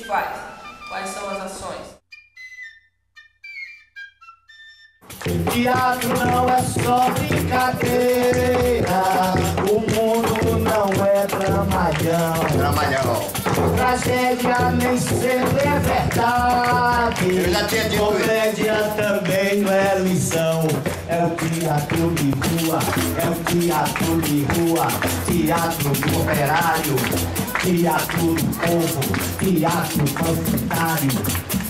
faz? Quais são as ações? Teatro não é só brincadeira, o mundo não é dramalhão. Dramalhão. Tragédia nem sempre é verdade. Eu já tinha dito comédia também não é lição. É o teatro de rua, é o teatro de rua. Teatro do operário, teatro do povo, teatro panfletário,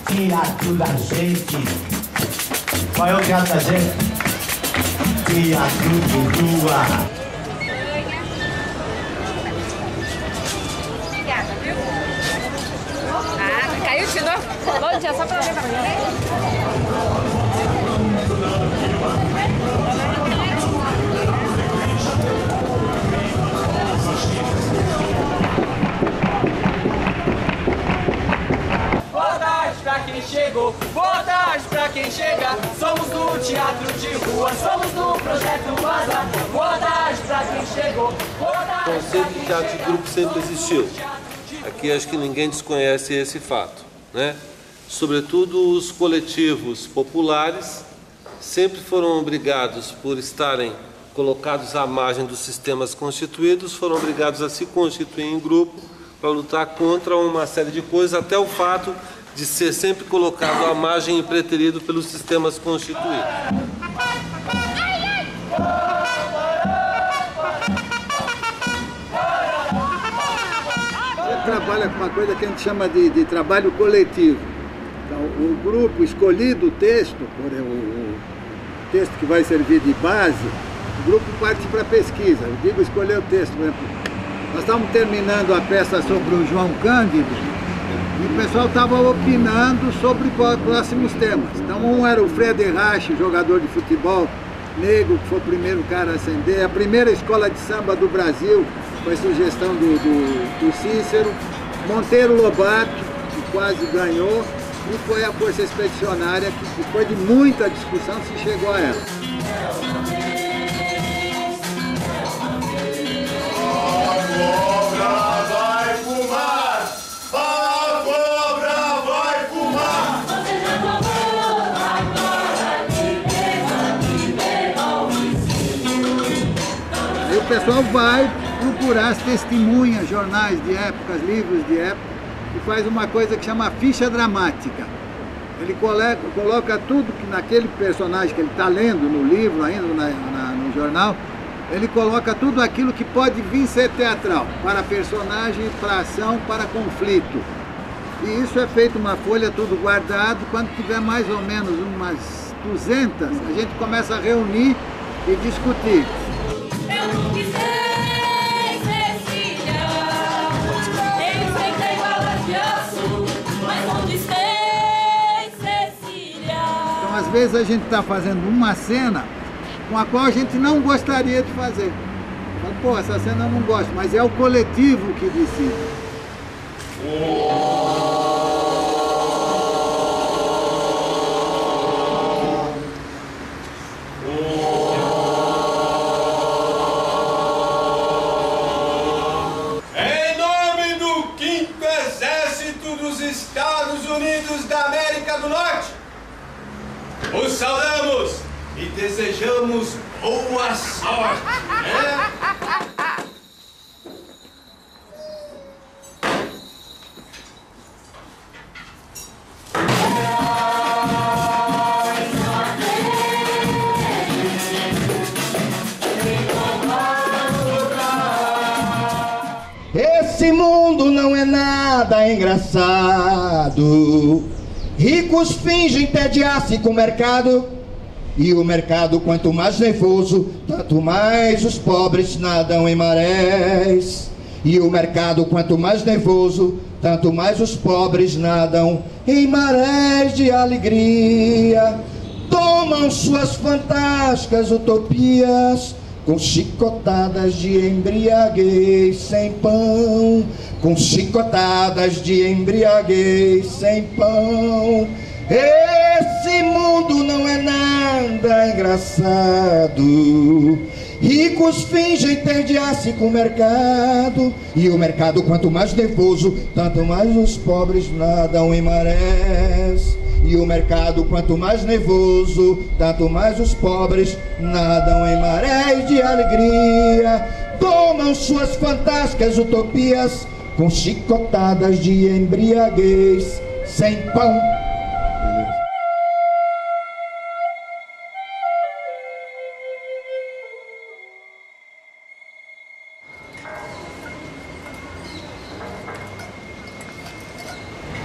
teatro da gente. Qual é o teatro da gente? Teatro de rua. Obrigada, viu? Ah, caiu de novo. Bom dia, só pra ver pra você. Boa tarde pra quem chegou, boa tarde pra quem chega. Somos do Teatro de Rua, somos do Projeto Vaza. Boa tarde pra quem chegou, boa tarde. O conceito de teatro de grupo sempre existiu. Aqui acho que ninguém desconhece esse fato, né? Sobretudo os coletivos populares sempre foram obrigados, por estarem colocados à margem dos sistemas constituídos, foram obrigados a se constituir em grupo para lutar contra uma série de coisas, até o fato de ser sempre colocado à margem e preterido pelos sistemas constituídos. Trabalha com uma coisa que a gente chama de trabalho coletivo. Então, o grupo escolhido o texto, o texto que vai servir de base, o grupo parte para a pesquisa. Eu digo escolher o texto, por exemplo. Nós estávamos terminando a peça sobre o João Cândido e o pessoal estava opinando sobre próximos temas. Então, um era o Fred Rache, jogador de futebol negro, que foi o primeiro cara a ascender, a primeira escola de samba do Brasil, foi sugestão do Cícero, Monteiro Lobato, que quase ganhou, e foi a Força Expedicionária, que depois de muita discussão se chegou a ela. O pessoal vai procurar as testemunhas, jornais de épocas, livros de época, e faz uma coisa que chama ficha dramática. Ele coloca tudo que naquele personagem que ele está lendo no livro, ainda no jornal, ele coloca tudo aquilo que pode vir ser teatral, para personagem, para ação, para conflito. E isso é feito uma folha, tudo guardado. Quando tiver mais ou menos umas 200, a gente começa a reunir e discutir. Eu nunca sei, Cecília. Eles têm balas de aço, mas onde tem, Cecília? Então, às vezes, a gente está fazendo uma cena com a qual a gente não gostaria de fazer. Fala, pô, essa cena eu não gosto, mas é o coletivo que decide. Estados Unidos da América do Norte, os saudamos e desejamos boa sorte. Esse mundo não é nada engraçado. Ricos fingem entediar-se com o mercado, e o mercado, quanto mais nervoso, tanto mais os pobres nadam em marés. E o mercado, quanto mais nervoso, tanto mais os pobres nadam em marés de alegria. Tomam suas fantásticas utopias com chicotadas de embriaguez sem pão, com chicotadas de embriaguez sem pão. Esse Esse mundo não é nada engraçado. Ricos fingem ter diácia com o mercado, e o mercado quanto mais nervoso, tanto mais os pobres nadam em marés. E o mercado quanto mais nervoso, tanto mais os pobres nadam em marés de alegria. Tomam suas fantásticas utopias com chicotadas de embriaguez, sem pão.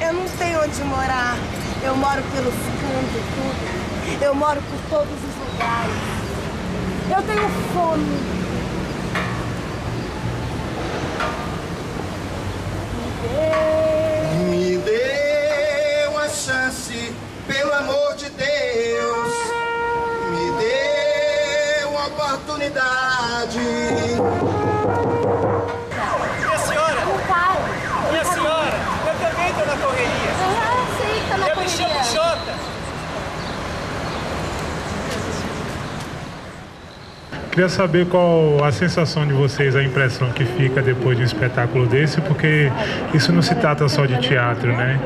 Eu não tenho onde morar. Eu moro pelos cantos, tudo. Eu moro por todos os lugares. Eu tenho fome. Me dê uma chance, pelo amor de Deus. Me dê uma oportunidade. Minha senhora! Minha senhora! Eu também estou na correria. Eu sei que tá na Eu me chamo correria. Jota. Queria saber qual a sensação de vocês, a impressão que fica depois de um espetáculo desse, porque isso não se trata só de teatro, né?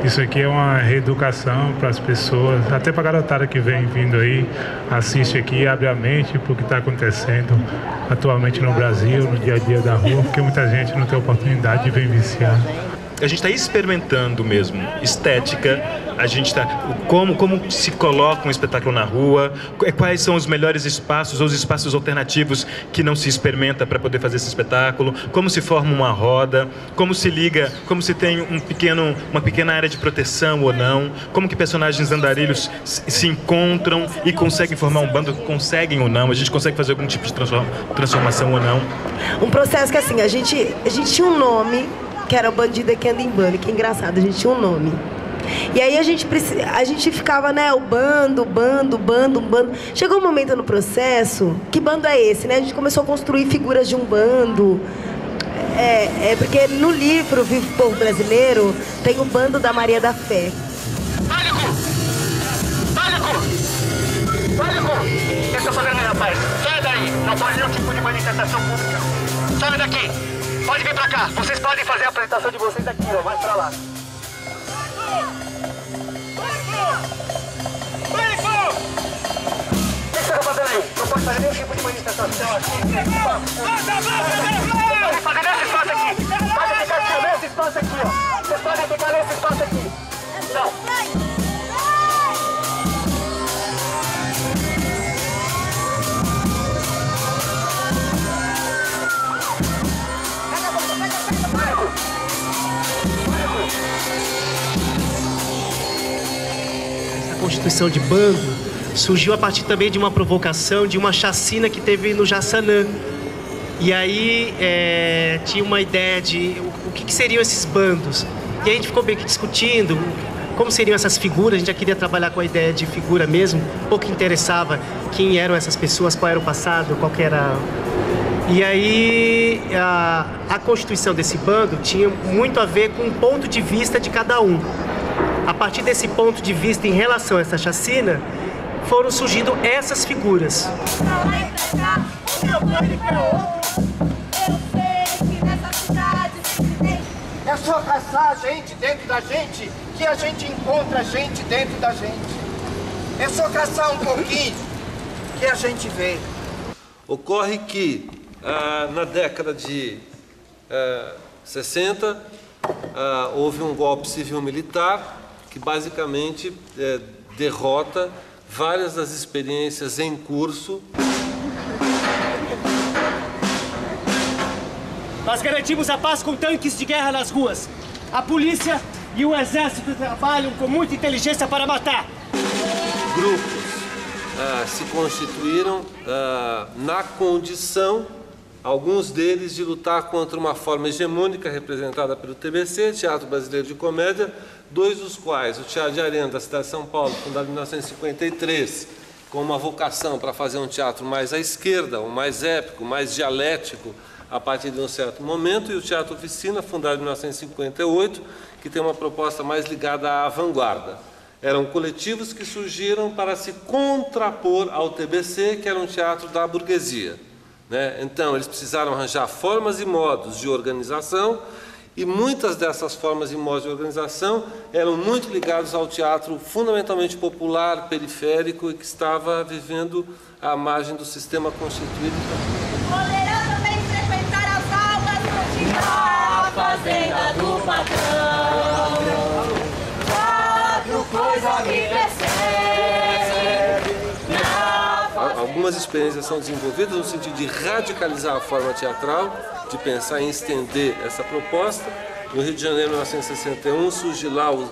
Isso aqui é uma reeducação para as pessoas, até para a garotada que vem vindo aí, assiste aqui, abre a mente para o que está acontecendo atualmente no Brasil, no dia a dia da rua, porque muita gente não tem oportunidade de vir viciar. A gente está experimentando mesmo estética, a gente está como se coloca um espetáculo na rua, quais são os melhores espaços ou os espaços alternativos que não se experimenta para poder fazer esse espetáculo, como se forma uma roda, como se liga, como se tem uma pequena área de proteção ou não, como que personagens andarilhos se encontram e conseguem formar um bando, conseguem ou não, a gente consegue fazer algum tipo de transformação ou não. Um processo que assim, a gente tinha um nome, que era o Bandido que Anda em Bando, que é engraçado, a gente tinha um nome. E aí a gente ficava, né, o bando. Chegou um momento no processo, que bando é esse, né? A gente começou a construir figuras de um bando. Porque no livro Vive o Povo Brasileiro tem o bando da Maria da Fé. Pânico! O que você está fazendo aí, rapaz? Sai daí! Não pode nenhum tipo de manifestação pública. Sai daqui! Pode vir pra cá! Vocês podem fazer a apresentação de vocês aqui, ó. Vai pra lá. Pânico! O que você está fazendo aí? Não pode fazer nenhum tipo de manifestação aqui. Pode fazer nesse espaço aqui. Pode ficar aqui, nesse espaço aqui, ó. Vocês podem ficar nesse espaço aqui. Não. A constituição de bando surgiu a partir também de uma provocação, de uma chacina que teve no Jaçanã. E aí tinha uma ideia de o que seriam esses bandos. E aí a gente ficou bem que discutindo como seriam essas figuras. A gente já queria trabalhar com a ideia de figura mesmo. Pouco interessava quem eram essas pessoas, qual era o passado, qual que era... E aí a constituição desse bando tinha muito a ver com o ponto de vista de cada um. A partir desse ponto de vista em relação a essa chacina, foram surgindo essas figuras. É só caçar a gente dentro da gente que a gente encontra a gente dentro da gente. É só caçar um pouquinho que a gente vê. Ocorre que na década de 60 houve um golpe civil-militar que basicamente derrota várias das experiências em curso. Nós garantimos a paz com tanques de guerra nas ruas. A polícia e o exército trabalham com muita inteligência para matar. Grupos se constituíram na condição, alguns deles, de lutar contra uma forma hegemônica representada pelo TBC, Teatro Brasileiro de Comédia, dois dos quais, o Teatro de Arena da cidade de São Paulo, fundado em 1953, com uma vocação para fazer um teatro mais à esquerda, um mais épico, mais dialético, a partir de um certo momento, e o Teatro Oficina, fundado em 1958, que tem uma proposta mais ligada à vanguarda. Eram coletivos que surgiram para se contrapor ao TBC, que era um teatro da burguesia, né? Então, eles precisaram arranjar formas e modos de organização, e muitas dessas formas e modos de organização eram muito ligados ao teatro fundamentalmente popular, periférico, e que estava vivendo à margem do sistema constituído. Poderão também frequentar as aulas na fazenda do patrão. Quatro coisas me perseguem. Algumas experiências são desenvolvidas no sentido de radicalizar a forma teatral, de pensar em estender essa proposta. No Rio de Janeiro, em 1961, surge lá os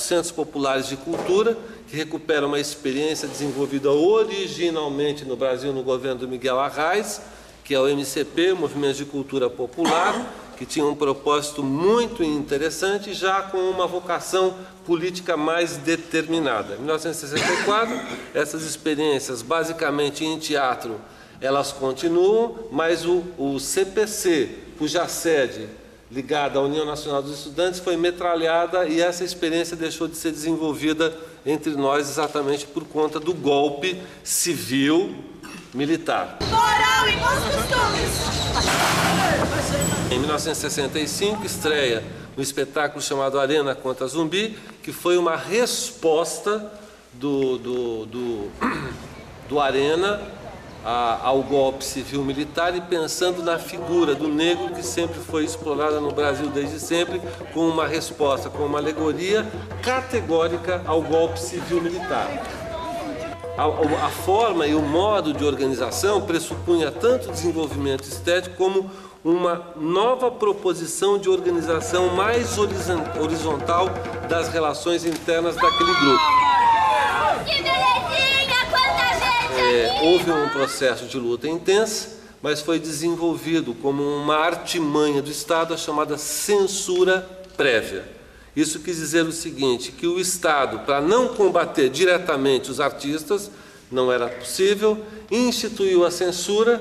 Centros Populares de Cultura, que recuperam uma experiência desenvolvida originalmente no Brasil no governo do Miguel Arraes, que é o MCP, Movimento de Cultura Popular, que tinha um propósito muito interessante, já com uma vocação política mais determinada. Em 1964, essas experiências, basicamente em teatro, elas continuam, mas o CPC, cuja sede ligada à União Nacional dos Estudantes, foi metralhada, e essa experiência deixou de ser desenvolvida entre nós exatamente por conta do golpe civil-militar. Moral e bons costumes. Em 1965, estreia um espetáculo chamado Arena contra Zumbi, que foi uma resposta do Arena ao golpe civil-militar, e pensando na figura do negro, que sempre foi explorada no Brasil desde sempre, com uma resposta, com uma alegoria categórica ao golpe civil-militar. A forma e o modo de organização pressupunha tanto desenvolvimento estético como uma nova proposição de organização mais horizontal das relações internas daquele grupo. Que belezinha, quanta gente! Houve um processo de luta intensa, mas foi desenvolvido como uma artimanha do Estado, a chamada censura prévia. Isso quis dizer o seguinte, que o Estado, para não combater diretamente os artistas, não era possível, instituiu a censura.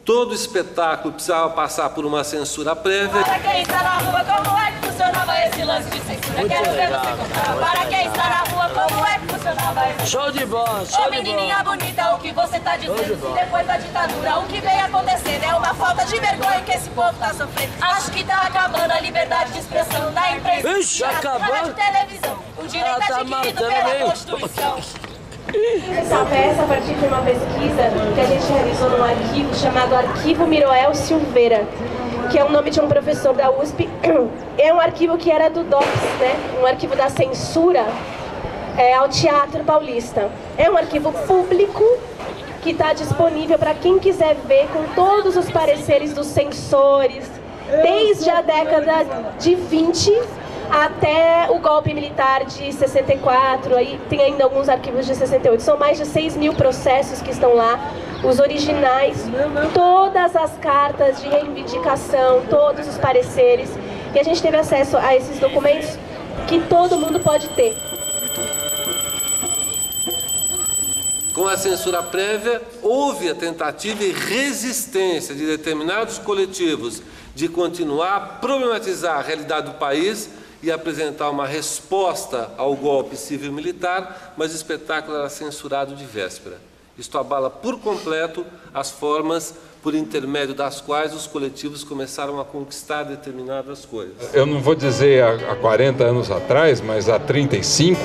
Todo espetáculo precisava passar por uma censura prévia. Para quem está na rua, como é que funcionava esse lance de censura? Quero ver você contar. Para quem está na rua, como é que funcionava esse lance? Show de bola, show de bola. Ô menininha bonita, o que você tá dizendo? Depois da ditadura, o que vem acontecendo é uma falta de vergonha que esse povo tá sofrendo. Acho que tá acabando a liberdade de expressão da imprensa. Ixi, acabou? De televisão. O direito é adquirido pela Constituição. Essa peça, a partir de uma pesquisa que a gente realizou num arquivo chamado Arquivo Miroel Silveira, que é o nome de um professor da USP. É um arquivo que era do DOPS, né? Um arquivo da censura ao Teatro Paulista. É um arquivo público que está disponível para quem quiser ver, com todos os pareceres dos censores, desde a década de 20 até o golpe militar de 64, aí tem ainda alguns arquivos de 68. São mais de 6 mil processos que estão lá, os originais, todas as cartas de reivindicação, todos os pareceres. E a gente teve acesso a esses documentos que todo mundo pode ter. Com a censura prévia, houve a tentativa e resistência de determinados coletivos de continuar a problematizar a realidade do país e apresentar uma resposta ao golpe civil-militar, mas o espetáculo era censurado de véspera. Isto abala por completo as formas por intermédio das quais os coletivos começaram a conquistar determinadas coisas. Eu não vou dizer há 40 anos atrás, mas há 35,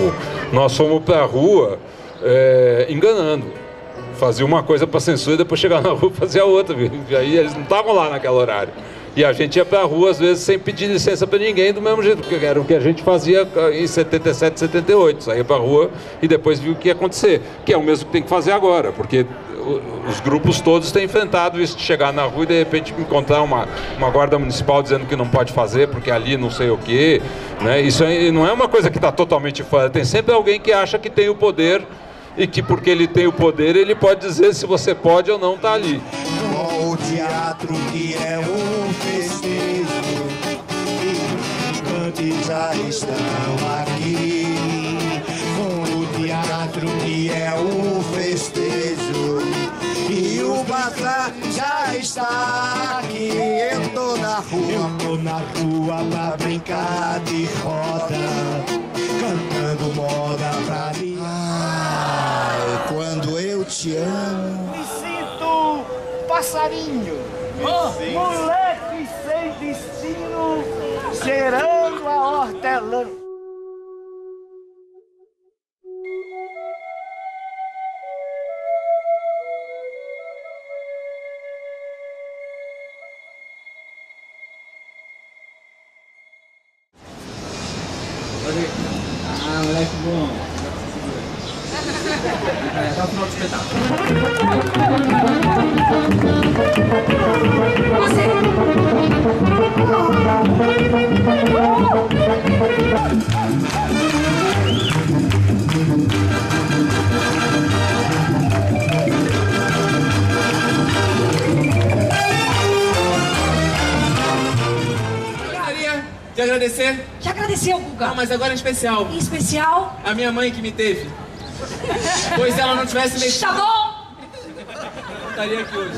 nós fomos para a rua enganando. Fazia uma coisa para censura e depois chegava na rua e fazia outra. E aí eles não estavam lá naquele horário. E a gente ia para a rua, às vezes, sem pedir licença para ninguém, do mesmo jeito, porque era o que a gente fazia em 77, 78. Saía para a rua e depois viu o que ia acontecer. Que é o mesmo que tem que fazer agora, porque os grupos todos têm enfrentado isso de chegar na rua e, de repente, encontrar uma guarda municipal dizendo que não pode fazer, porque ali não sei o quê. Né? Isso aí não é uma coisa que está totalmente fora. Tem sempre alguém que acha que tem o poder e que, porque ele tem o poder, ele pode dizer se você pode ou não estar ali. Com o teatro que é um festejo, e já estão aqui. Com o teatro que é um festejo, e o bazar já está aqui. Eu tô na rua pra brincar de roda, cantando moda pra mim. Ai, quando eu te amo, Me sinto passarinho, moleque sem destino, cheirando a hortelã. Ah, moleque bom. Até o final do espetáculo. Gostaria de agradecer. Já agradeceu, Guga? Não, mas agora em especial. Em especial? A minha mãe que me teve. Pois ela não tivesse mexido. Tá bom! Eu estaria aqui hoje.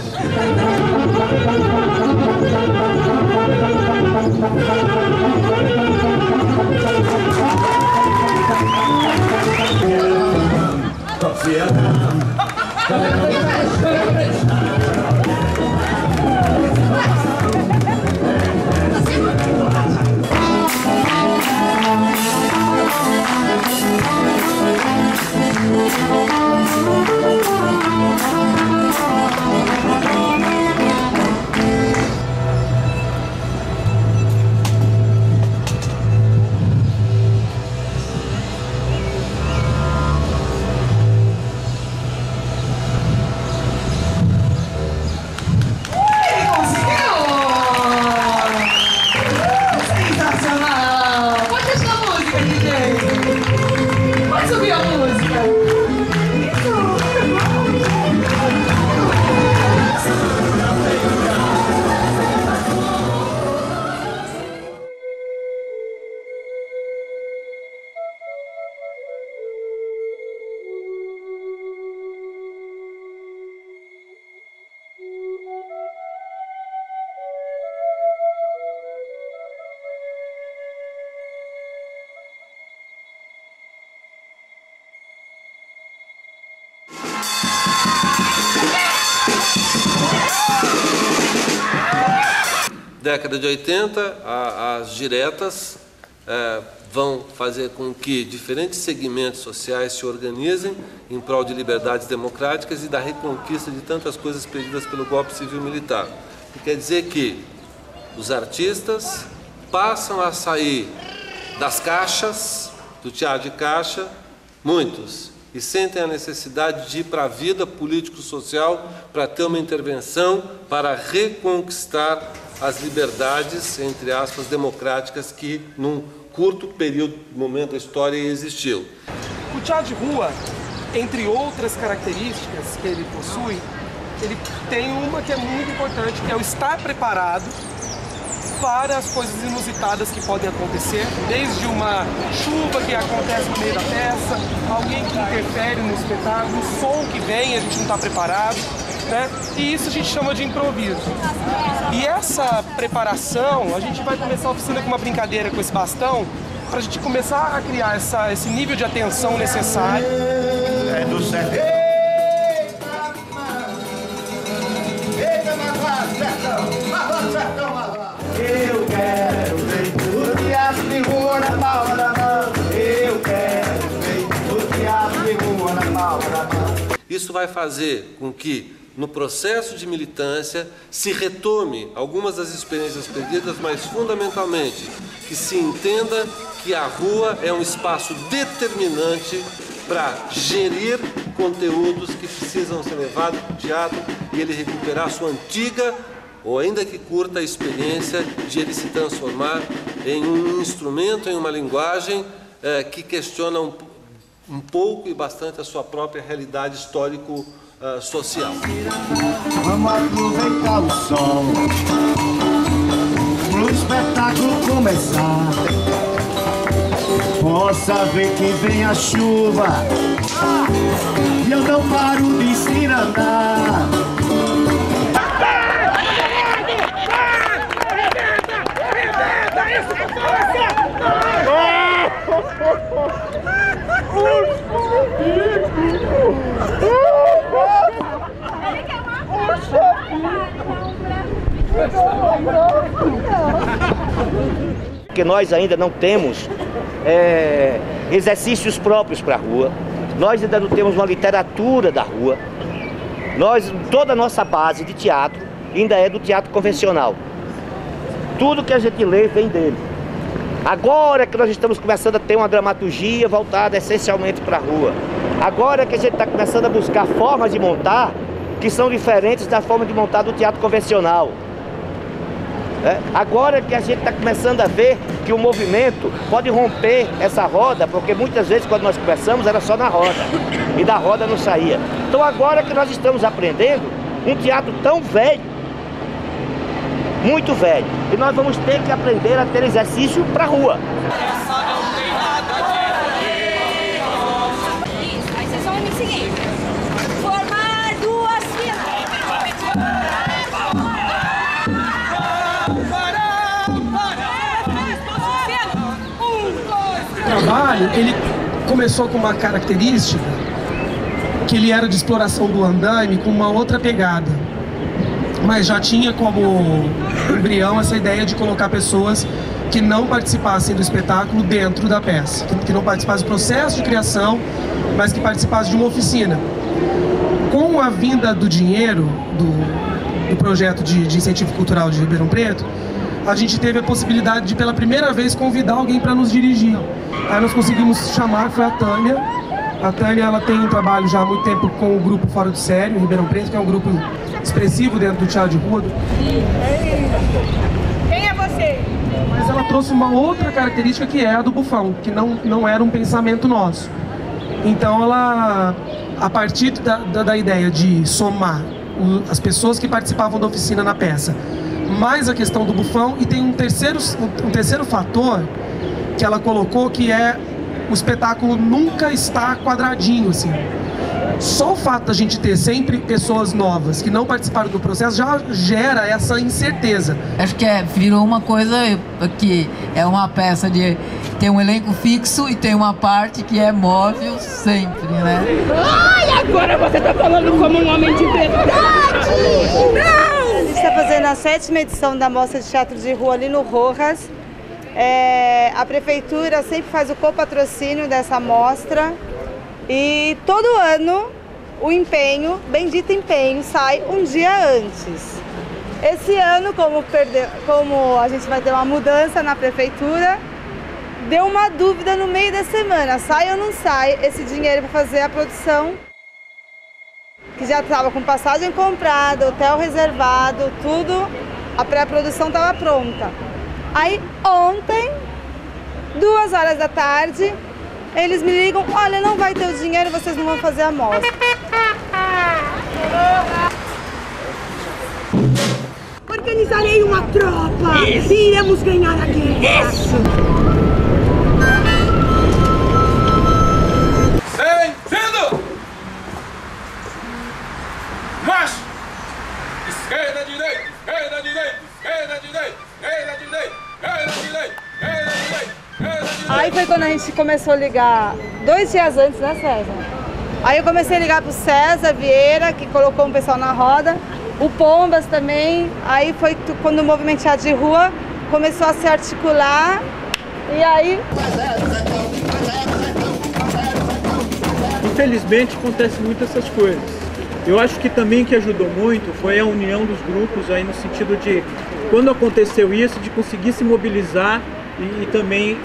Década de 80, as diretas vão fazer com que diferentes segmentos sociais se organizem em prol de liberdades democráticas e da reconquista de tantas coisas perdidas pelo golpe civil-militar. E quer dizer que os artistas passam a sair das caixas, do teatro de caixa, muitos, e sentem a necessidade de ir para a vida político-social para ter uma intervenção para reconquistar as liberdades, entre aspas, democráticas que num curto período, momento da história, existiu. O teatro de rua, entre outras características que ele possui, ele tem uma que é muito importante, que é o estar preparado para as coisas inusitadas que podem acontecer, desde uma chuva que acontece no meio da peça, alguém que interfere no espetáculo, um som que vem, a gente não está preparado, né? E isso a gente chama de improviso. E essa preparação, a gente vai começar a oficina com uma brincadeira com esse bastão, para a gente começar a criar esse nível de atenção necessário. É do certo. Eu quero ver o teatro de rua na palma da mão. Eu quero ver o teatro de rua na palma da mão. Isso vai fazer com que, no processo de militância, se retome algumas das experiências perdidas, mas fundamentalmente que se entenda que a rua é um espaço determinante para gerir conteúdos que precisam ser levados para o teatro e ele recuperar sua antiga, ou ainda que curta, experiência de ele se transformar em um instrumento, em uma linguagem que questiona um pouco e bastante a sua própria realidade histórico-social. Vamos aproveitar o sol pro espetáculo começar. Possa ver que vem a chuva e eu não paro de se andar. Porque nós ainda não temos exercícios próprios para a rua, nós ainda não temos uma literatura da rua, toda a nossa base de teatro ainda é do teatro convencional. Tudo que a gente lê vem dele. Agora que nós estamos começando a ter uma dramaturgia voltada essencialmente para a rua. Agora que a gente está começando a buscar formas de montar que são diferentes da forma de montar do teatro convencional. Agora que a gente está começando a ver que o movimento pode romper essa roda, porque muitas vezes quando nós começamos era só na roda, e da roda não saía. Então agora que nós estamos aprendendo um teatro tão velho, muito velho, e nós vamos ter que aprender a ter exercício para a rua. Isso, aí vocês vão me seguir. Formar duas O trabalho, ele começou com uma característica que ele era de exploração do andaime com uma outra pegada, mas já tinha como embrião essa ideia de colocar pessoas que não participassem do espetáculo dentro da peça, que não participassem do processo de criação, mas que participassem de uma oficina. Com a vinda do dinheiro do projeto de incentivo cultural de Ribeirão Preto, a gente teve a possibilidade de, pela primeira vez, convidar alguém para nos dirigir. Aí nós conseguimos chamar, foi a Tânia. A Tânia, ela tem um trabalho já há muito tempo com o grupo Fora do Sério, em Ribeirão Preto, que é um grupo expressivo dentro do teatro de rua. Quem é você? Mas ela trouxe uma outra característica que é a do bufão, que não era um pensamento nosso. Então ela, a partir da ideia de somar as pessoas que participavam da oficina na peça, mais a questão do bufão, e tem um terceiro fator que ela colocou, que é o espetáculo nunca está quadradinho, assim. Só o fato da gente ter sempre pessoas novas que não participaram do processo já gera essa incerteza. Acho que virou uma coisa que é uma peça de... Tem um elenco fixo e tem uma parte que é móvel sempre, né? Ai, agora você tá falando como um homem de verdade! Não! A gente está fazendo a 7ª edição da Mostra de Teatro de Rua ali no Rojas. A prefeitura sempre faz o copatrocínio dessa mostra. E todo ano o empenho, bendito empenho, sai um dia antes. Esse ano, como a gente vai ter uma mudança na prefeitura, deu uma dúvida no meio da semana, sai ou não sai esse dinheiro para fazer a produção, que já estava com passagem comprada, hotel reservado, tudo, a pré-produção estava pronta. Aí ontem, 2 horas da tarde, eles me ligam, olha, não vai ter o dinheiro, vocês não vão fazer a mostra. Organizarei uma tropa e iremos ganhar a guerra. Isso! Sentido! Marcha! Esquerda, direita, esquerda, direita, esquerda, direita, esquerda, direita, esquerda, direita, esquerda, direita. Aí foi quando a gente começou a ligar, 2 dias antes, né, César? Aí eu comecei a ligar pro César Vieira, que colocou um pessoal na roda, o Pombas também. Aí foi quando o movimento teatro de rua começou a se articular, e aí... Infelizmente acontece muito essas coisas. Eu acho que também que ajudou muito foi a união dos grupos aí no sentido de, quando aconteceu isso, de conseguir se mobilizar e também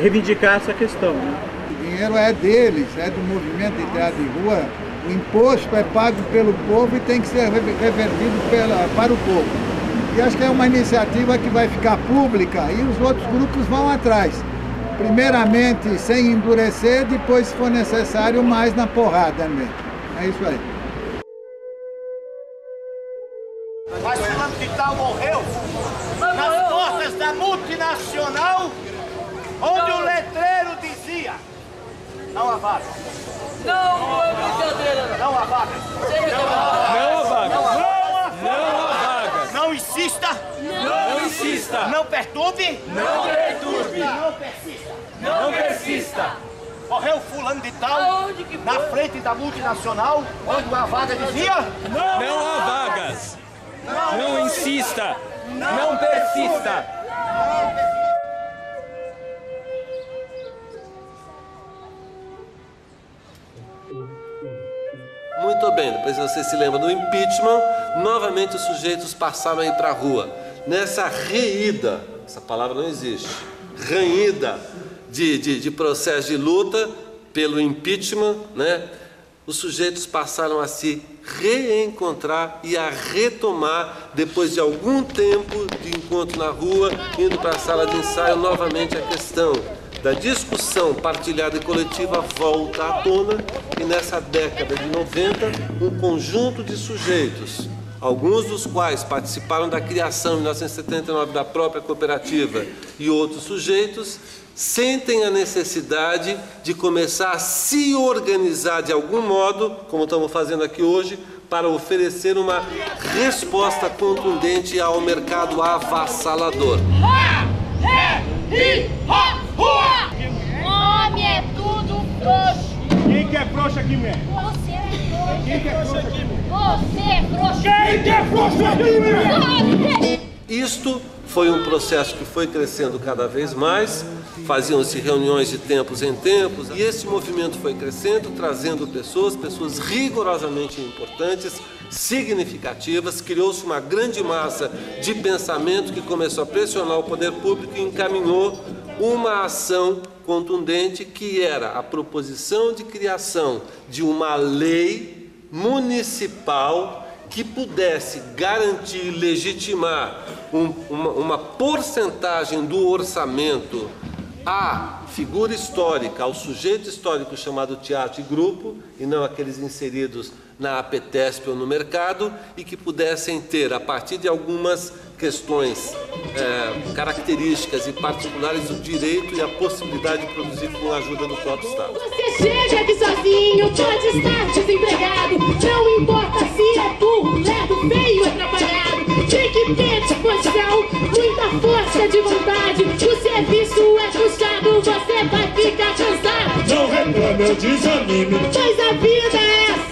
reivindicar essa questão. Né? O dinheiro é deles, é do movimento de teatro de rua. O imposto é pago pelo povo e tem que ser revertido para o povo. E acho que é uma iniciativa que vai ficar pública e os outros grupos vão atrás. Primeiramente sem endurecer, depois, se for necessário, mais na porrada mesmo. É isso aí. Mas fulano de tal morreu nas costas da multinacional, onde o letreiro dizia: não há vaga. Não é brincadeira. Não há vaga. Não há vaga. Não há vaga. Não insista. Não insista. Não perturbe. Não perturbe. Não persista. Não persista. Morreu fulano de tal, na frente da multinacional, onde a vaga dizia... Não há vagas. Não insista. Não persista. Muito bem, depois você se lembra do impeachment, novamente os sujeitos passaram a ir para a rua. Nessa reída, essa palavra não existe, ranhida de processo de luta pelo impeachment, né? Os sujeitos passaram a se reencontrar e a retomar, depois de algum tempo de encontro na rua, indo para a sala de ensaio, novamente a questão da discussão partilhada e coletiva volta à tona, e nessa década de 90, um conjunto de sujeitos, alguns dos quais participaram da criação em 1979 da própria cooperativa e outros sujeitos, sentem a necessidade de começar a se organizar de algum modo, como estamos fazendo aqui hoje, para oferecer uma resposta contundente ao mercado avassalador. Homem é tudo frouxo. Quem que é frouxo aqui, mulher? Você é frouxo. Quem que é frouxo aqui, mulher? Você é frouxo. Quem que é frouxo aqui, mulher? Isto foi um processo que foi crescendo cada vez mais, faziam-se reuniões de tempos em tempos, e esse movimento foi crescendo, trazendo pessoas rigorosamente importantes, significativas, criou-se uma grande massa de pensamento que começou a pressionar o poder público e encaminhou uma ação contundente que era a proposição de criação de uma lei municipal que pudesse garantir e legitimar uma porcentagem do orçamento à figura histórica, ao sujeito histórico chamado teatro e grupo, e não aqueles inseridos na APTESP ou no mercado, e que pudessem ter, a partir de algumas questões características e particulares, o direito e a possibilidade de produzir com a ajuda do próprio Estado. Você chega aqui sozinho, pode estar desempregado. Não importa se é burro, lerdo, feio, atrapalhado. Tem que ter disposição, muita força de vontade. O serviço é puxado, você vai ficar cansado. Não reclame, eu desanime, Pois a vida é assim.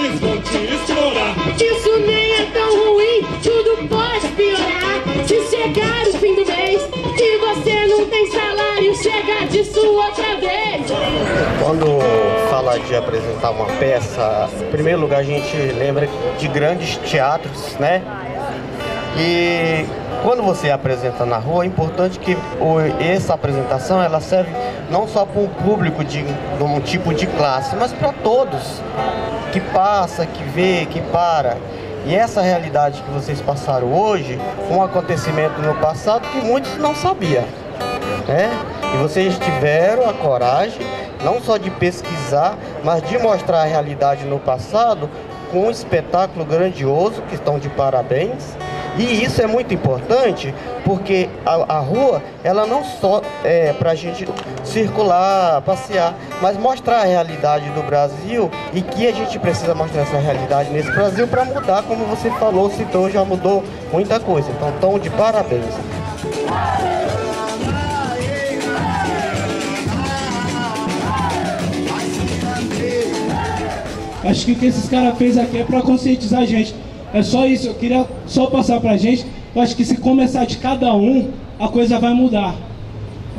eles vão te explorar. Isso nem é tão ruim, tudo pode piorar. Se chegar o fim do mês e você não tem salário, chega disso outra vez. Quando fala de apresentar uma peça, em primeiro lugar a gente lembra de grandes teatros, né? E quando você apresenta na rua, é importante que essa apresentação ela serve não só para um público de um tipo de classe, mas para todos, que passa, que vê, que para. E essa realidade que vocês passaram hoje, um acontecimento no passado que muitos não sabiam, né? E vocês tiveram a coragem, não só de pesquisar, mas de mostrar a realidade no passado com um espetáculo grandioso, que estão de parabéns. E isso é muito importante, porque a rua, ela não só é para a gente circular, passear, mas mostrar a realidade do Brasil, e que a gente precisa mostrar essa realidade nesse Brasil para mudar, como você falou, citou, já mudou muita coisa. Então, estão de parabéns. Acho que o que esses caras fez aqui é para conscientizar a gente. É só isso, eu queria só passar pra gente. Eu acho que se começar de cada um, a coisa vai mudar.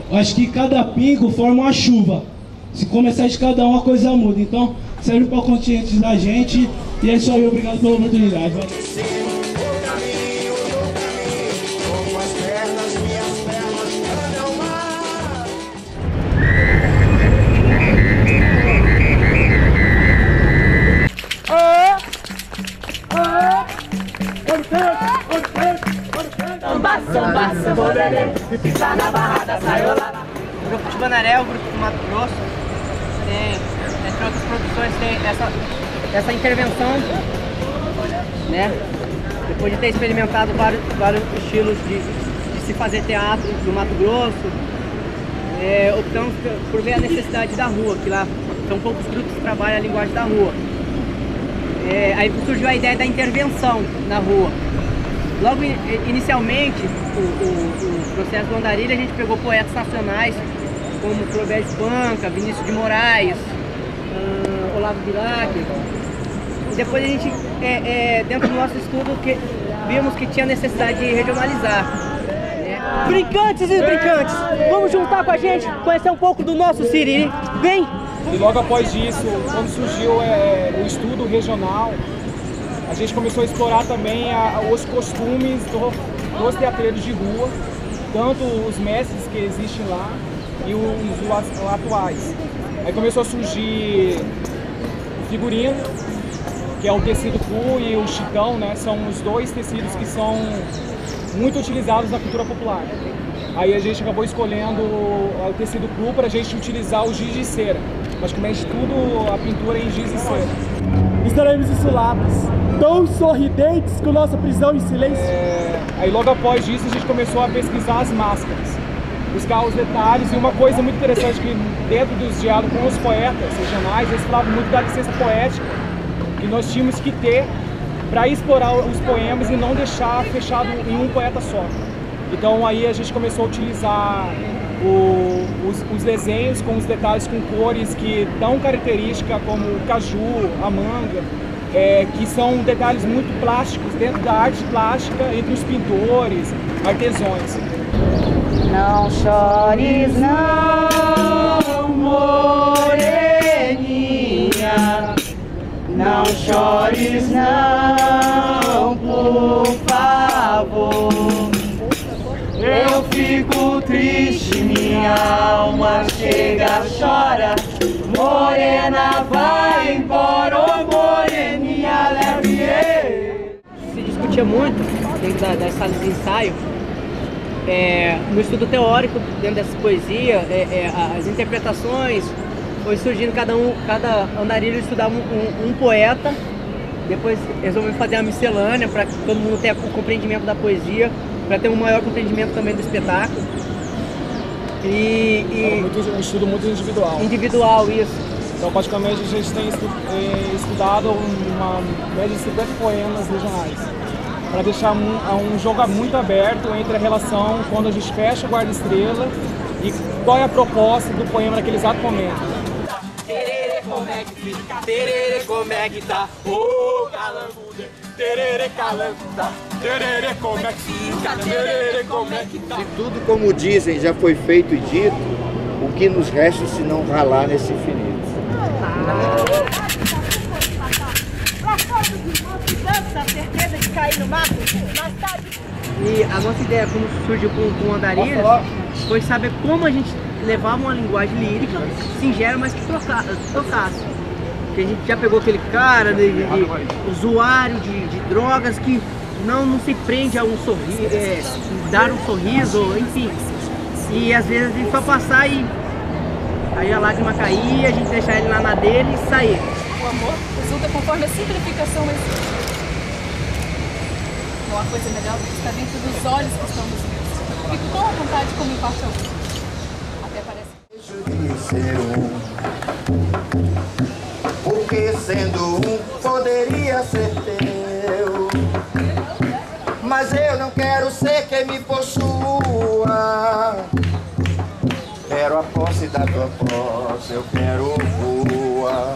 Eu acho que cada pingo forma uma chuva. Se começar de cada um, a coisa muda. Então, serve para conscientizar a gente. E é isso aí, obrigado pela oportunidade. Valeu. Samba, samborerê, está na barra da saiola. O grupo de Banaré, o grupo do Mato Grosso, tem, entre outras produções, tem essa intervenção, né? Depois de ter experimentado vários estilos de se fazer teatro no Mato Grosso, optamos por ver a necessidade da rua, que lá são poucos grupos que trabalham a linguagem da rua. Aí surgiu a ideia da intervenção na rua. Logo, inicialmente, o processo do Andarilho, a gente pegou poetas nacionais, como Clovis Banca, Vinícius de Moraes, Olavo Bilac. E depois a gente, dentro do nosso estudo, vimos que tinha necessidade de regionalizar. Brincantes e brincantes, vamos juntar com a gente, conhecer um pouco do nosso Siriri. Vem! E logo após isso, quando surgiu o estudo regional, a gente começou a explorar também os costumes dos teatreiros de rua, tanto os mestres que existem lá e os atuais. Aí começou a surgir o figurino, que é o tecido cru, e o chitão, né? São os dois tecidos que são muito utilizados na cultura popular. Aí a gente acabou escolhendo o tecido cru para a gente utilizar o giz de cera. Praticamente tudo a pintura é em giz de cera. Estaremos insulados, tão sorridentes com nossa prisão em silêncio. Aí logo após isso a gente começou a pesquisar as máscaras, buscar os detalhes, e uma coisa muito interessante que dentro dos diálogos com os poetas regionais, eles falavam muito da licença poética, que nós tínhamos que ter para explorar os poemas e não deixar fechado em um poeta só. Então aí a gente começou a utilizar os desenhos com os detalhes com cores que tão características, como o caju, a manga, que são detalhes muito plásticos dentro da arte plástica entre os pintores, artesãos. Não chores não, moreninha, não chores não, por favor. Eu fico triste, minha alma chega, chora. Morena vai embora, oh moreninha, leve. Se discutia muito dentro das salas de ensaio, no estudo teórico, dentro dessa poesia, as interpretações, foi surgindo cada andarilho estudava um poeta, depois resolvemos fazer uma miscelânea para que todo mundo tenha o compreendimento da poesia, para ter um maior compreendimento também do espetáculo. Um estudo muito individual. Individual, isso. Então, praticamente, a gente tem estudado uma média de 50 poemas regionais, para deixar um jogo muito aberto entre a relação quando a gente fecha o guarda-estrela e qual é a proposta do poema naquele exato momento. Tererê, como é que fica? Tererê, como é que tá? Ô, calanguda! Tererê, calanguda! Tererê, como é que fica? Tererê, como é que tá? Se tudo como dizem já foi feito e dito, o que nos resta se não ralar nesse infinito? A certeza de cair no mato, mais tarde. E a nossa ideia, quando surgiu com o Andarilhas, foi saber como a gente levava uma linguagem lírica, singela, mas que tocasse. Porque a gente já pegou aquele cara de usuário de drogas que não se prende a um sorriso, dar um sorriso, enfim. E às vezes a gente só passar e aí a lágrima cair, a gente deixar ele lá na dele e sair. O amor resulta conforme a simplificação existe. Não há coisa melhor do que estar dentro dos olhos que estão nos meus. Fico tão à vontade como em parte alguma. Até parece. Porque sendo um poderia ser teu, mas eu não quero ser quem me possua. Quero a posse da tua posse, eu quero voar.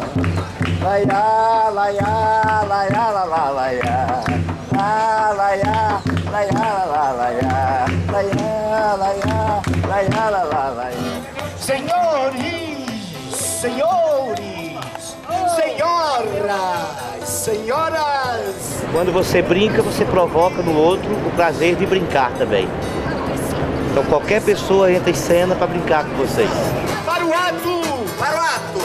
Laiá, laiá, laiá, laiá, laiá. La laiá, laiá, laiá, laiá, laiá, laiá, laiá, laiá. Senhores, senhores, senhoras, senhoras. Quando você brinca, você provoca no outro o prazer de brincar também. Então qualquer pessoa entra em cena para brincar com vocês. Para o ato! Para o ato!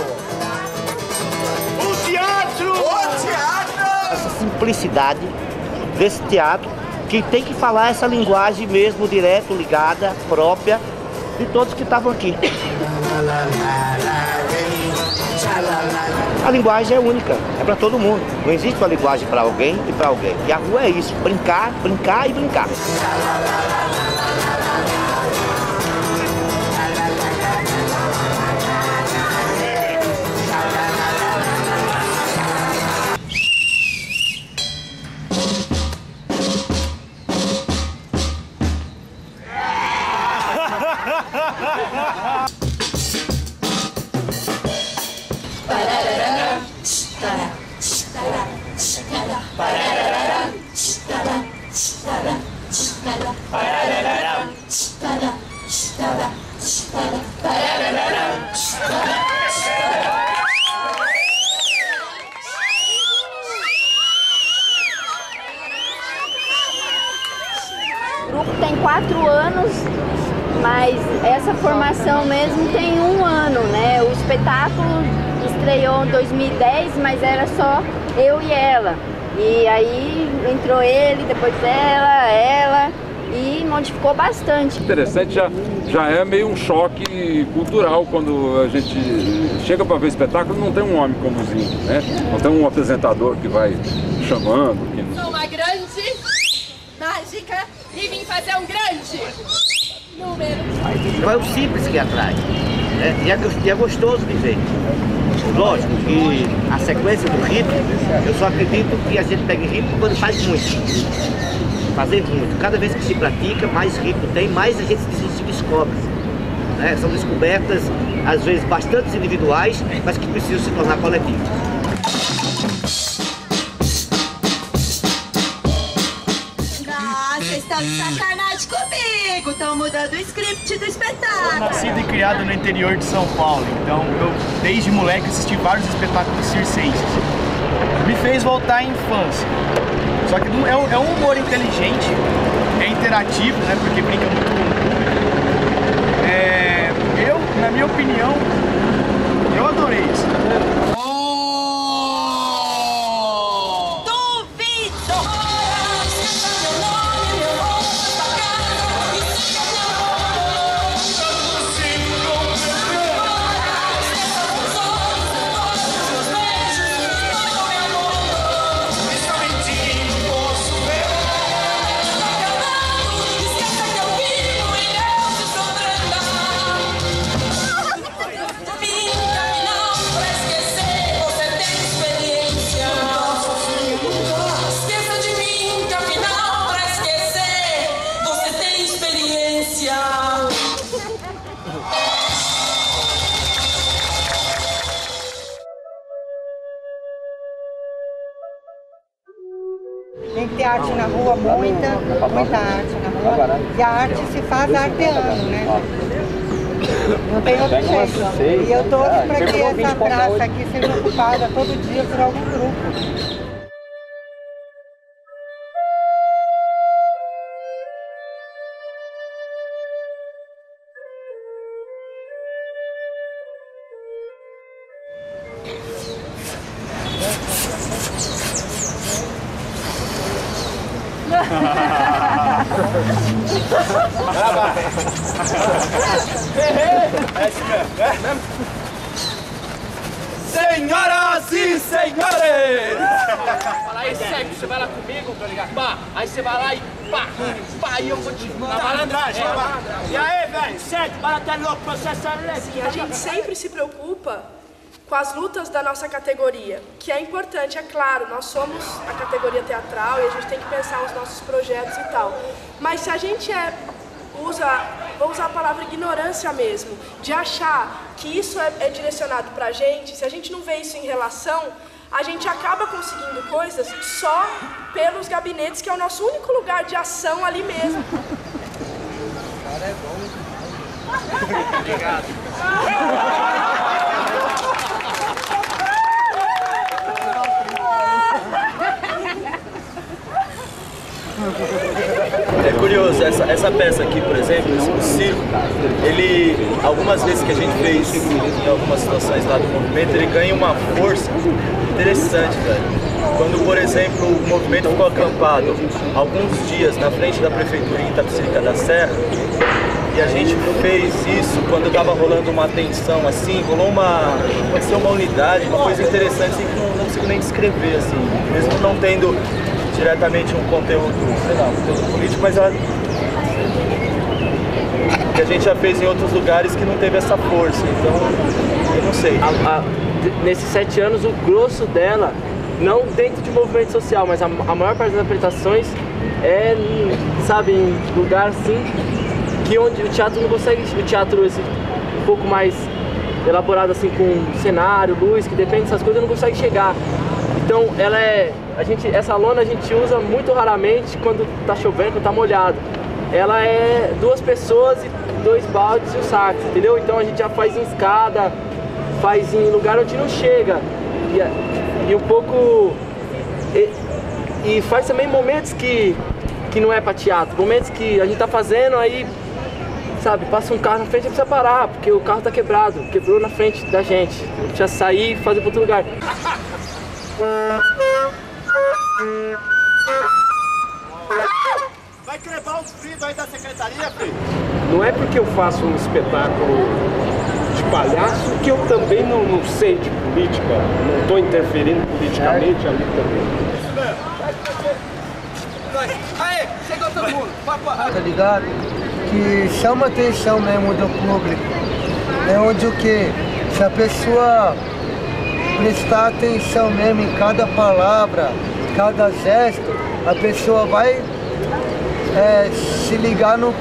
O teatro! O teatro! Essa simplicidade desse teatro, que tem que falar essa linguagem mesmo, direto, ligada, própria, de todos que estavam aqui. A linguagem é única, é para todo mundo. Não existe uma linguagem para alguém e para alguém. E a rua é isso, brincar, brincar e brincar. 4 anos, mas essa formação mesmo tem 1 ano, né? O espetáculo estreou em 2010, mas era só eu e ela. E aí entrou ele, depois ela, e modificou bastante. Interessante, já é meio um choque cultural quando a gente chega para ver espetáculo, não tem um homem conduzindo, né? Não tem um apresentador que vai chamando. Sou uma grande mágica e vim fazer um grande número. É o simples que atrai, né? E é gostoso de ver. Lógico que a sequência do ritmo, eu só acredito que a gente pega ritmo quando faz muito. Fazer muito. Cada vez que se pratica, mais ritmo tem, mais a gente se descobre. Né? São descobertas, às vezes, bastante individuais, mas que precisam se tornar coletivas. Vocês estão de sacanagem comigo, estão mudando o script do espetáculo. Sou nascido e criado no interior de São Paulo, então eu, desde moleque, assisti vários espetáculos circenses. Me fez voltar à infância. Só que é um humor inteligente, é interativo, né, porque brinca muito com o público. Eu, na minha opinião, eu adorei isso. Tem que ter arte na rua, muita arte na rua. E a arte se faz arteano, né? Não tem outro jeito. E eu torço para que essa praça aqui seja ocupada todo dia por algum grupo. Senhoras e senhores! Fala aí, segue, você vai lá comigo, tá ligado? Pá, aí você vai lá e pá, pá, e eu vou te... Na malandragem, E aí, velho, segue, para até louco, processo Sim, a gente sempre se preocupa com as lutas da nossa categoria, que é importante, é claro, nós somos a categoria teatral e a gente tem que pensar nos nossos projetos e tal. Mas se a gente vou usar a palavra ignorância mesmo, de achar que isso é direcionado pra gente, se a gente não vê isso em relação, a gente acaba conseguindo coisas só pelos gabinetes, que é o nosso único lugar de ação ali mesmo. Cara, é bom. Obrigado. É curioso, essa peça aqui, por exemplo, o circo, ele, algumas vezes que a gente fez em algumas situações lá do movimento, ele ganha uma força interessante, velho. Quando, por exemplo, o movimento ficou acampado alguns dias na frente da prefeitura em Itapecerica da Serra, e a gente fez isso quando estava rolando uma tensão assim, aconteceu uma unidade, uma coisa interessante assim, que não consigo nem descrever, assim, mesmo não tendo diretamente um conteúdo, sei lá, um conteúdo político, mas que a gente já fez em outros lugares que não teve essa força, então eu não sei. Nesses 7 anos, o grosso dela, não dentro de movimento social, mas a maior parte das apresentações é, sabe, em lugar assim, que onde o teatro não consegue, o teatro esse, um pouco mais elaborado assim, com cenário, luz, que depende dessas coisas, não consegue chegar. Então ela essa lona a gente usa muito raramente quando tá chovendo, quando tá molhado. Ela é 2 pessoas e 2 baldes e o sax, entendeu? Então a gente já faz em escada, faz em lugar onde não chega. E um pouco... E faz também momentos que que não é pra teatro, momentos que a gente tá fazendo, aí, sabe, passa um carro na frente e precisa parar, porque o carro tá quebrado, quebrou na frente da gente. A gente precisa sair e fazer pra outro lugar. Vai crevar os fritos aí da secretaria, filho? Não é porque eu faço um espetáculo de palhaço que eu também não sei de política, não estou interferindo politicamente ali também. Aê, chegou todo mundo. Tá ligado? Que chama atenção mesmo do público. É onde o que? Se a pessoa prestar atenção mesmo em cada palavra, cada gesto, a pessoa vai se ligar no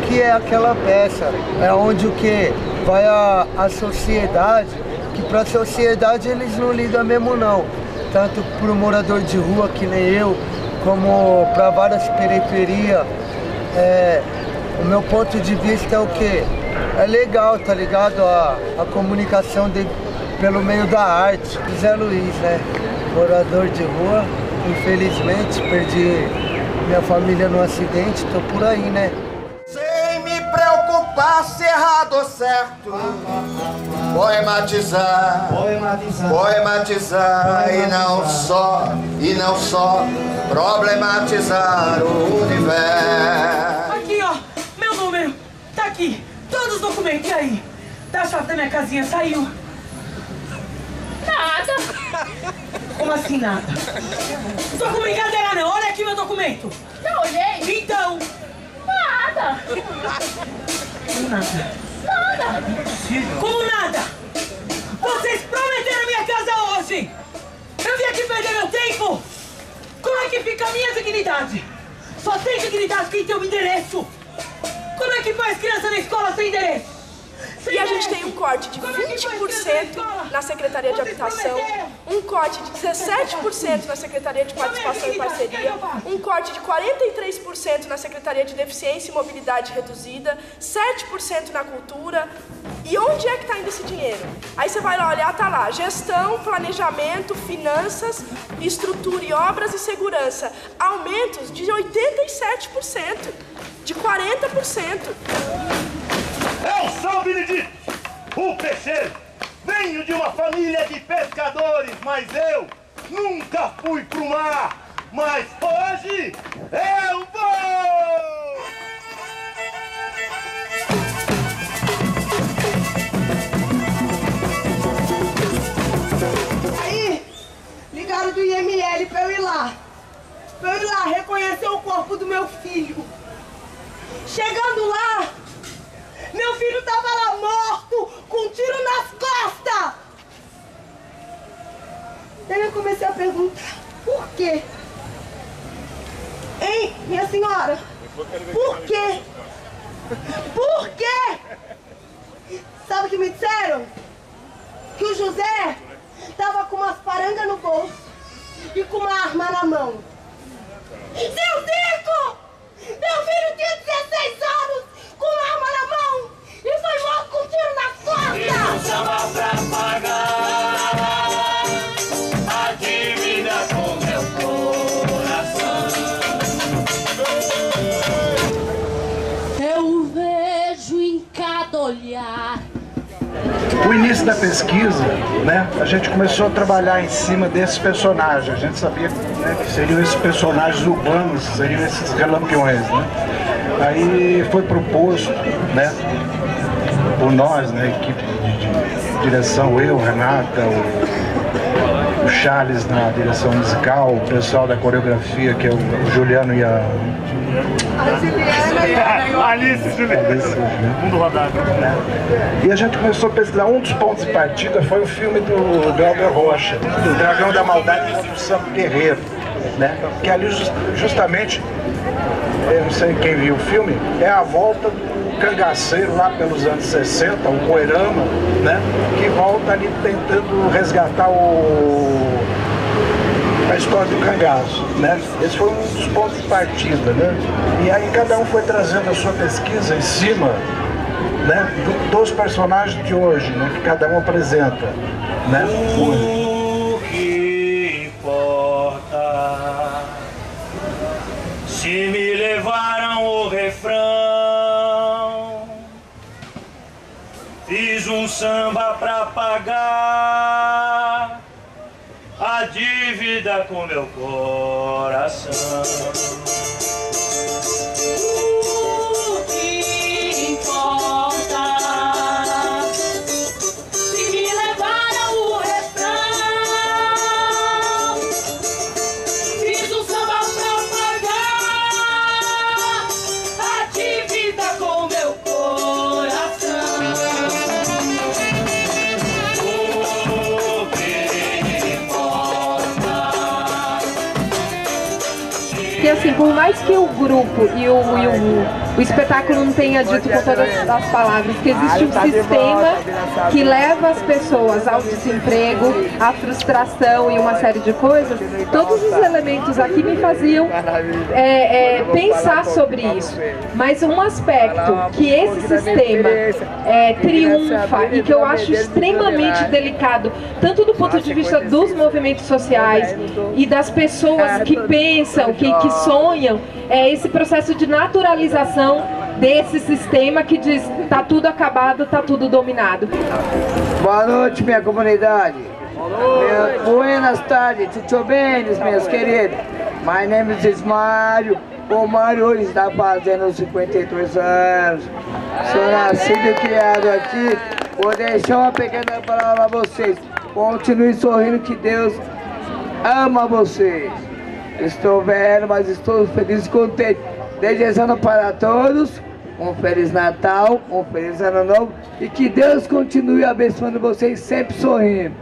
que é aquela peça. É onde o que? Vai a sociedade, que pra sociedade eles não ligam mesmo não. Tanto pro morador de rua que nem eu, como para várias periferias. O meu ponto de vista é o que? É legal, tá ligado? A comunicação pelo meio da arte. Zé Luiz, né? Morador de rua, infelizmente perdi minha família num acidente, tô por aí, né? Sem me preocupar se errado ou certo, poematizar e não só problematizar o universo. Aqui, ó, meu número, tá aqui, todos os documentos, e aí? Da chave da minha casinha saiu? Nada. Como assim nada? Tô com brincadeira não, olha aqui meu documento. Já olhei. Então. Nada. Como nada? Nada. Como nada? Vocês prometeram minha casa hoje. Eu vim aqui perder meu tempo. Como é que fica a minha dignidade? Só tem dignidade quem tem um endereço. Como é que faz criança na escola sem endereço? E a gente tem um corte de 20% na Secretaria de Habitação, um corte de 17% na Secretaria de Participação e Parceria, um corte de 43% na Secretaria de Deficiência e Mobilidade Reduzida, 7% na Cultura. E onde é que está indo esse dinheiro? Aí você vai lá olhar, tá lá, gestão, planejamento, finanças, estrutura e obras e segurança. Aumentos de 87%, de 40%. Eu sou o Benedito, o peixeiro. Venho de uma família de pescadores, mas eu nunca fui pro mar. Mas hoje eu vou! Aí, ligaram do IML pra eu ir lá. Pra eu ir lá reconhecer o corpo do meu filho. Chegando lá, meu filho tava lá morto, com um tiro nas costas! Daí eu comecei a perguntar, por quê? Hein, minha senhora? Por quê? Por quê? Sabe o que me disseram? Que o José tava com umas parangas no bolso e com uma arma na mão. Seu Zico! Meu filho tinha 16 anos! Com uma arma na mão e foi morto com um tiro nas costas! E não chama pra pagar a dívida com meu coração. Eu vejo em cada olhar. O início da pesquisa, né, a gente começou a trabalhar em cima desses personagens. A gente sabia, né, que seriam esses personagens urbanos, seriam esses relampiões, né? Aí foi proposto, né, por nós, né, equipe de direção, eu, Renata, o Charles na direção musical, o pessoal da coreografia, que é o Juliano e a Alice, Juliano. Mundo rodado. E a gente começou a pesquisar. Um dos pontos de partida foi o filme do Glauber Rocha, do Dragão da Maldade contra o Santo Guerreiro, né? Que ali justamente, eu não sei quem viu o filme, é a volta do cangaceiro lá pelos anos 60, o Moerama, né? Que volta ali tentando resgatar a história do cangaço, né? Esse foi um dos pontos de partida, né? E aí cada um foi trazendo a sua pesquisa em cima, né, dos personagens de hoje, né, que cada um apresenta, né? O que importa Se me levaram o refrão, fiz um samba pra pagar a dívida com meu coração. O que importa? Se me levaram o refrão, fiz um samba pra pagar a dívida com meu coração. O que importa? Que assim, por mais que o grupo e o espetáculo não tenha dito com todas as palavras que existe um sistema que leva as pessoas ao desemprego, à frustração e uma série de coisas, todos os elementos aqui me faziam pensar sobre isso. Mas um aspecto que esse sistema triunfa e que eu acho extremamente delicado, tanto do ponto de vista dos movimentos sociais e das pessoas que pensam, que sonham, é esse processo de naturalização desse sistema que diz tá tudo acabado, tá tudo dominado. Boa noite, minha comunidade. Buenas tardes, tudo bem, meus queridos? My name is Mário. O Mário hoje está fazendo 52 anos. Sou nascido e criado aqui. Vou deixar uma pequena palavra a vocês. Continue sorrindo que Deus ama vocês. Estou velho, mas estou feliz e contente. Desejando para todos um Feliz Natal, um Feliz Ano Novo e que Deus continue abençoando vocês sempre sorrindo.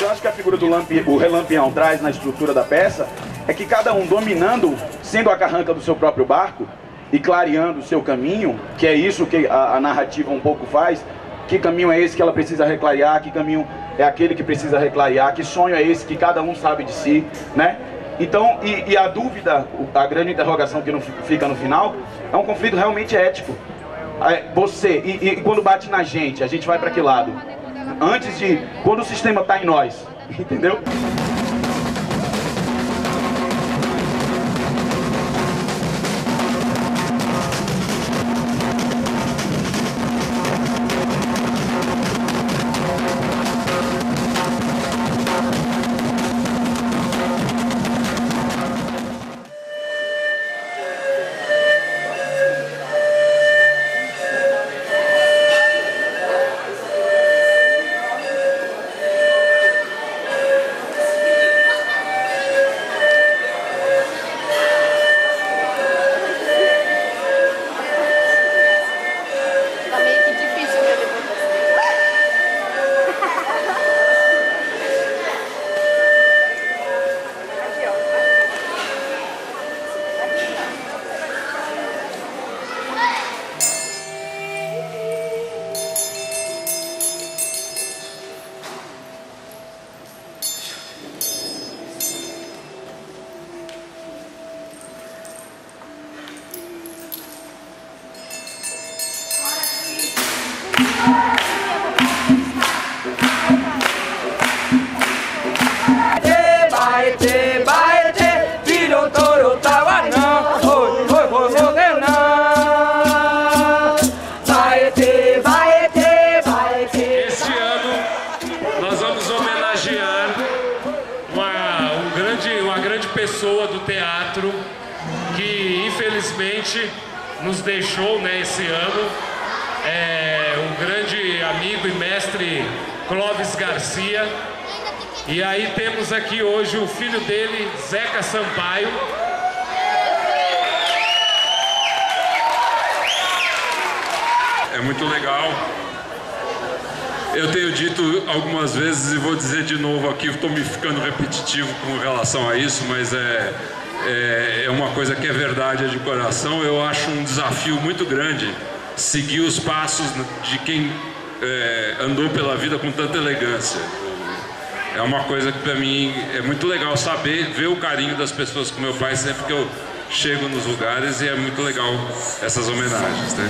Eu acho que a figura do o Relampião traz na estrutura da peça é que cada um dominando, sendo a carranca do seu próprio barco e clareando o seu caminho, que é isso que a narrativa um pouco faz. Que caminho é esse que ela precisa reclarear, que caminho é aquele que precisa reclarear, que sonho é esse que cada um sabe de si, né? Então, e a dúvida, a grande interrogação que não fica no final, é um conflito realmente ético. Você, e quando bate na gente, a gente vai para que lado? Antes de, quando o sistema está em nós, entendeu? pessoa do teatro que infelizmente nos deixou, né, esse ano, um grande amigo e mestre Clóvis Garcia. E aí temos aqui hoje o filho dele, Zeca Sampaio. É muito legal. Eu tenho dito algumas vezes e vou dizer de novo aqui, estou me ficando repetitivo com relação a isso, mas é uma coisa que é verdade, é de coração. Eu acho um desafio muito grande seguir os passos de quem andou pela vida com tanta elegância. É uma coisa que para mim é muito legal saber, ver o carinho das pessoas com meu pai sempre chego nos lugares e é muito legal essas homenagens, né?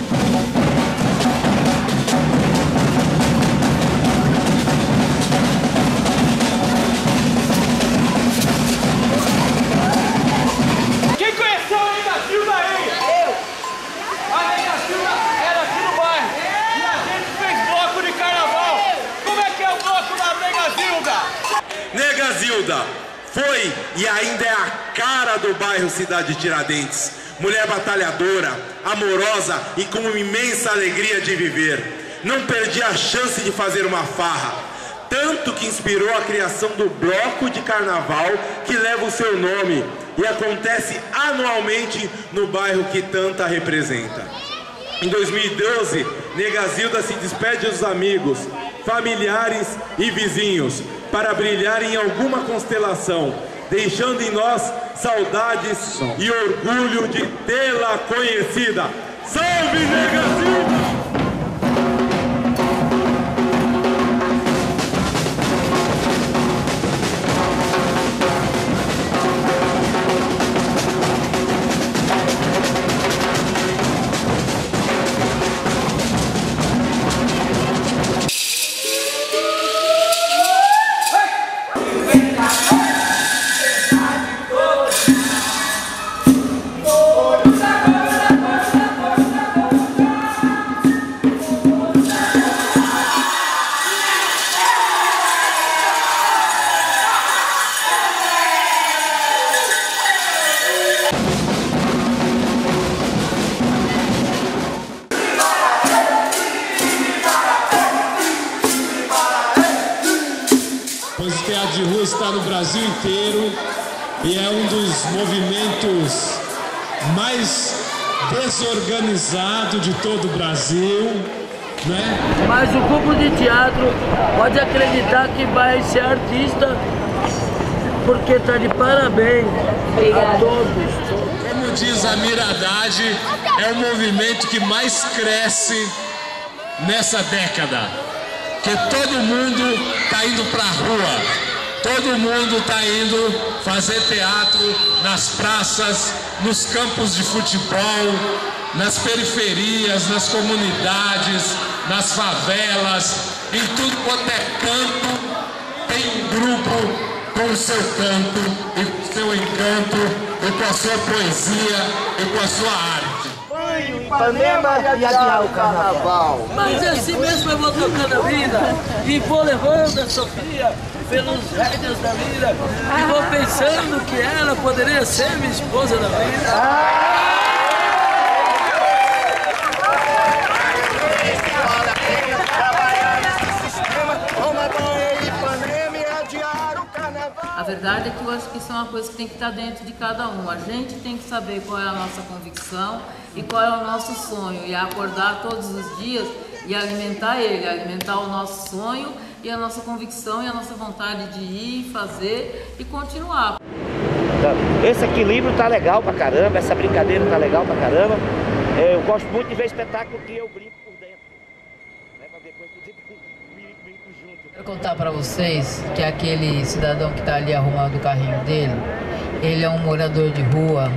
Quem conheceu a Nega Zilda aí? Eu! A Nega Zilda era aqui no bairro e a gente fez bloco de carnaval. Como é que é o bloco da Nega Zilda? Nega Zilda foi e ainda é a cara do bairro Cidade Tiradentes. Mulher batalhadora, amorosa e com uma imensa alegria de viver. Não perdia a chance de fazer uma farra. Tanto que inspirou a criação do bloco de carnaval que leva o seu nome e acontece anualmente no bairro que tanta representa. Em 2012, Nega Zilda se despede dos amigos, familiares e vizinhos para brilhar em alguma constelação, deixando em nós saudades e orgulho de tê-la conhecida. Salve, Nega Zilda! Pois o teatro de rua está no Brasil inteiro e é um dos movimentos mais desorganizados de todo o Brasil, né? Mas o grupo de teatro pode acreditar que vai ser artista, porque está de parabéns a todos. Como diz a Miradade, é o movimento que mais cresce nessa década. Que todo mundo está indo para a rua, todo mundo está indo fazer teatro nas praças, nos campos de futebol, nas periferias, nas comunidades, nas favelas, em tudo quanto é canto, tem um grupo com o seu canto e com o seu encanto, e com a sua poesia e com a sua arte. Ipanema e adiar o carnaval. Mas assim mesmo eu vou tocando a vida e vou levando a Sofia pelos rédeas da vida e vou pensando que ela poderia ser minha esposa da vida. A verdade é que eu acho que isso é uma coisa que tem que estar dentro de cada um. A gente tem que saber qual é a nossa convicção e qual é o nosso sonho. E acordar todos os dias e alimentar ele, alimentar o nosso sonho e a nossa convicção e a nossa vontade de ir, fazer e continuar. Esse equilíbrio tá legal pra caramba, essa brincadeira tá legal pra caramba. Eu gosto muito de ver espetáculo que eu brinco por dentro. Né? Pra depois poder brinco junto. Quero contar para vocês que aquele cidadão que está ali arrumando o carrinho dele, ele é um morador de rua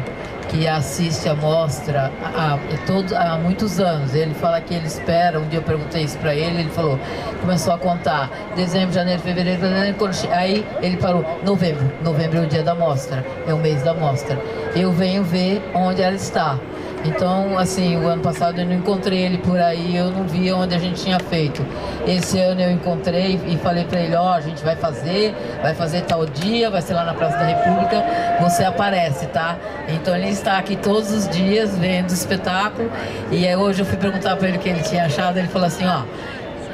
que assiste a mostra há muitos anos. Ele fala que ele espera, um dia eu perguntei isso para ele, ele falou, começou a contar, dezembro, janeiro, fevereiro, aí ele parou, novembro é o dia da mostra, é o mês da mostra. Eu venho ver onde ela está. Então, assim, o ano passado eu não encontrei ele por aí, eu não via onde a gente tinha feito. Esse ano eu encontrei e falei para ele, ó, a gente vai fazer tal dia, vai ser lá na Praça da República, você aparece, tá? Então ele está aqui todos os dias vendo o espetáculo e aí hoje eu fui perguntar para ele o que ele tinha achado, ele falou assim, ó,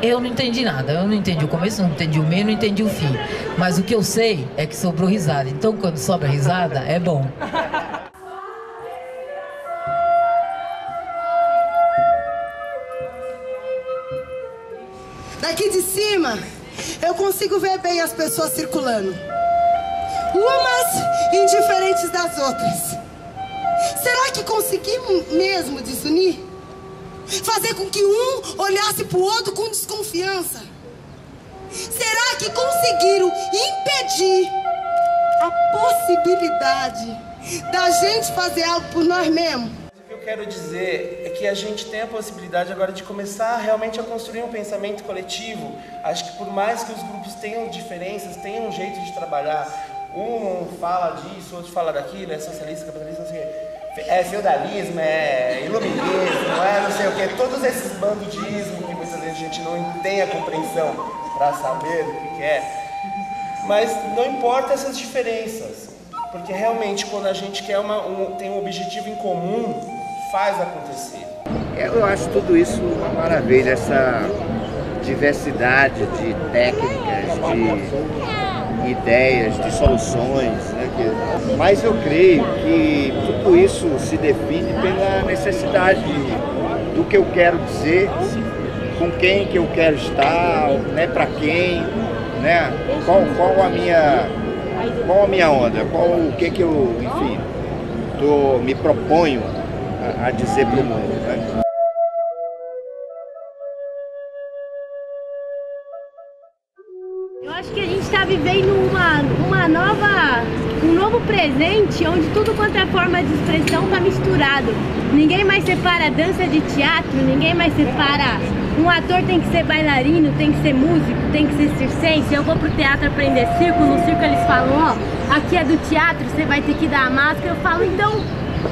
eu não entendi nada, eu não entendi o começo, não entendi o meio, não entendi o fim, mas o que eu sei é que sobrou risada, então quando sobra risada é bom. Daqui de cima, eu consigo ver bem as pessoas circulando. Umas indiferentes das outras. Será que conseguimos mesmo desunir? Fazer com que um olhasse para o outro com desconfiança? Será que conseguiram impedir a possibilidade da gente fazer algo por nós mesmos. O que eu quero dizer é que a gente tem a possibilidade agora de começar realmente a construir um pensamento coletivo. Acho que por mais que os grupos tenham diferenças, tenham um jeito de trabalhar, um fala disso, outro fala daquilo, é socialista, capitalista, não sei o quê, é feudalismo, é iluminismo, é não sei o quê, todos esses bandos de ismo que muitas vezes a gente não tem a compreensão para saber o que é. Mas não importa essas diferenças, porque realmente quando a gente quer tem um objetivo em comum, faz acontecer. Eu acho tudo isso uma maravilha, essa diversidade de técnicas, de ideias, de soluções, né? Mas eu creio que tudo isso se define pela necessidade do que eu quero dizer, com quem que eu quero estar, né? Para quem, né? Qual a minha onda, o que eu, enfim, me proponho a dizer para o mundo, né? Eu acho que a gente está vivendo um novo presente, onde tudo quanto é forma de expressão está misturado. Ninguém mais separa dança de teatro, ninguém mais separa. Um ator tem que ser bailarino, tem que ser músico, tem que ser circense. Eu vou pro teatro aprender circo, no circo eles falam, ó, aqui é do teatro, você vai ter que dar a máscara. Eu falo, então,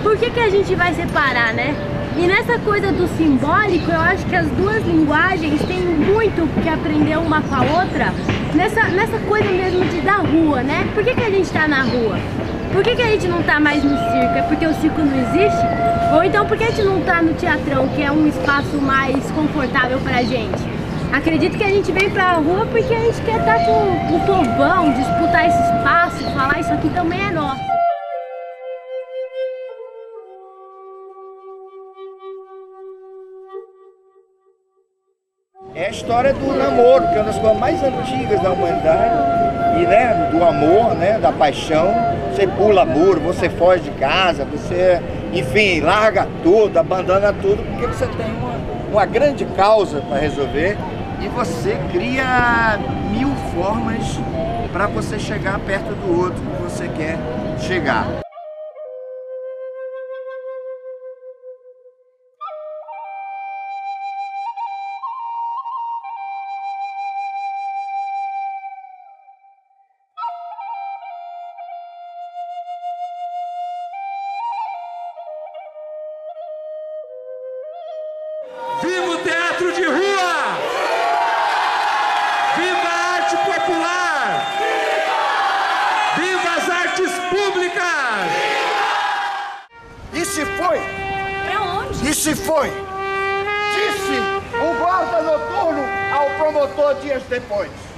por que a gente vai separar, né? E nessa coisa do simbólico, eu acho que as duas linguagens têm muito que aprender uma com a outra, nessa coisa mesmo de da rua, né? Por que a gente tá na rua? Por que a gente não tá mais no circo? É porque o circo não existe? Ou então por que a gente não tá no teatrão, que é um espaço mais confortável pra gente? Acredito que a gente vem pra rua porque a gente quer estar com o povão, disputar esse espaço, falar isso aqui também é nosso. É a história do namoro, que é uma das coisas mais antigas da humanidade, e né, do amor, né, da paixão. Você pula muro, você foge de casa, você, enfim, larga tudo, abandona tudo, porque você tem uma grande causa para resolver e você cria 1000 formas para você chegar perto do outro que você quer chegar. Viva o teatro de rua! Viva a arte popular! Viva as artes públicas! E se foi? Pra onde? E se foi? Disse o guarda noturno ao promotor dias depois.